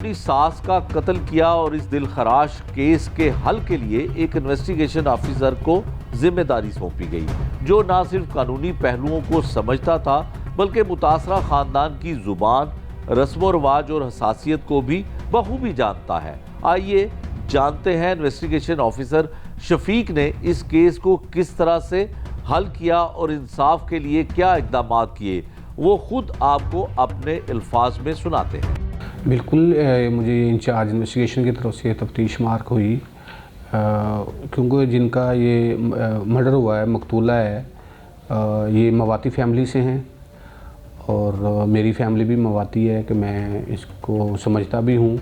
अपनी सास का कत्ल किया और इस दिलखराश केस के हल के लिए एक इन्वेस्टिगेशन ऑफिसर को जिम्मेदारी सौंपी गई, जो न सिर्फ कानूनी पहलुओं को समझता था बल्कि मुतासरा खानदान की जुबान, रस्म रिवाज और हसासियत को भी बखूबी जानता है। आइए जानते हैं इन्वेस्टिगेशन ऑफिसर शफीक ने इस केस को किस तरह से हल किया और इंसाफ के लिए क्या इकदाम किए। वो खुद आपको अपने अल्फाज में सुनाते हैं। बिल्कुल, मुझे इंचार्ज इन्वेस्टिगेशन की तरफ से तफ्तीश मार्क हुई, क्योंकि जिनका ये मर्डर हुआ है, मकतूला है, ये मवाती फैमिली से हैं और मेरी फैमिली भी मवाती है कि मैं इसको समझता भी हूँ।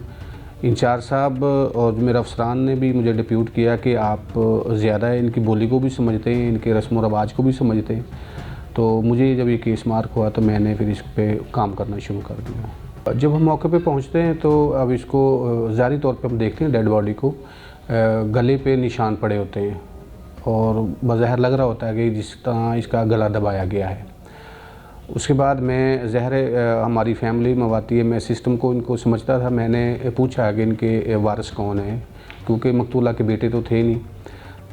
इंचार्ज साहब और मेरे अफसरान ने भी मुझे डिप्यूट किया कि आप ज़्यादा इनकी बोली को भी समझते हैं, इनके रस्म व रवाज को भी समझते हैं। तो मुझे जब ये केस मार्क हुआ तो मैंने फिर इस पर काम करना शुरू कर दिया। जब हम मौके पे पहुंचते हैं तो अब इसको ज़ाहिरी तौर पे हम देखते हैं, डेड बॉडी को गले पे निशान पड़े होते हैं और बज़ाहिर लग रहा होता है कि जिस तरह इसका गला दबाया गया है। उसके बाद मैं हमारी फैमिली मवाती है, मैं सिस्टम को इनको समझता था। मैंने पूछा कि इनके वारिस कौन हैं, क्योंकि मकतूला के बेटे तो थे नहीं,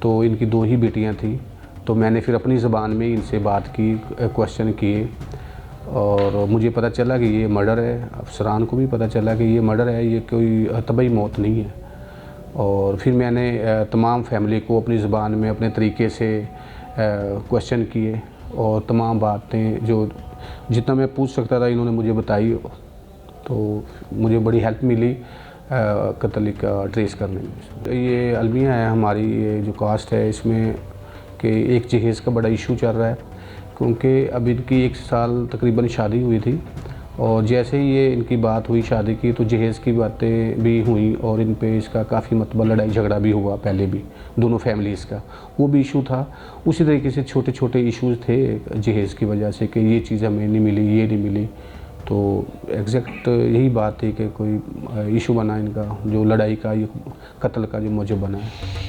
तो इनकी 2 ही बेटियाँ थी। तो मैंने फिर अपनी ज़बान में इनसे बात की, क्वेश्चन किए और मुझे पता चला कि ये मर्डर है। अफसरान को भी पता चला कि ये मर्डर है, ये कोई तबई मौत नहीं है। और फिर मैंने तमाम फैमिली को अपनी ज़बान में अपने तरीके से क्वेश्चन किए और तमाम बातें जो जितना मैं पूछ सकता था इन्होंने मुझे बताई। तो मुझे बड़ी हेल्प मिली कत्ल का ट्रेस करने में। ये अलमिया है हमारी, ये जो कास्ट है इसमें कि एक जहेज़ का बड़ा इशू चल रहा है, क्योंकि अब इनकी 1 साल तकरीबन शादी हुई थी और जैसे ही ये इनकी बात हुई शादी की तो जहेज़ की बातें भी हुई और इन पे इसका काफ़ी मतलब लड़ाई झगड़ा भी हुआ। पहले भी दोनों फैमिलीज़ का वो भी इशू था। उसी तरीके से छोटे छोटे इश्यूज़ थे जहेज़ की वजह से कि ये चीज़ हमें नहीं मिली, ये नहीं मिली। तो एग्जैक्ट यही बात थी कि कोई इशू बना इनका, जो लड़ाई का, ये कत्ल का जो मौजू बना है।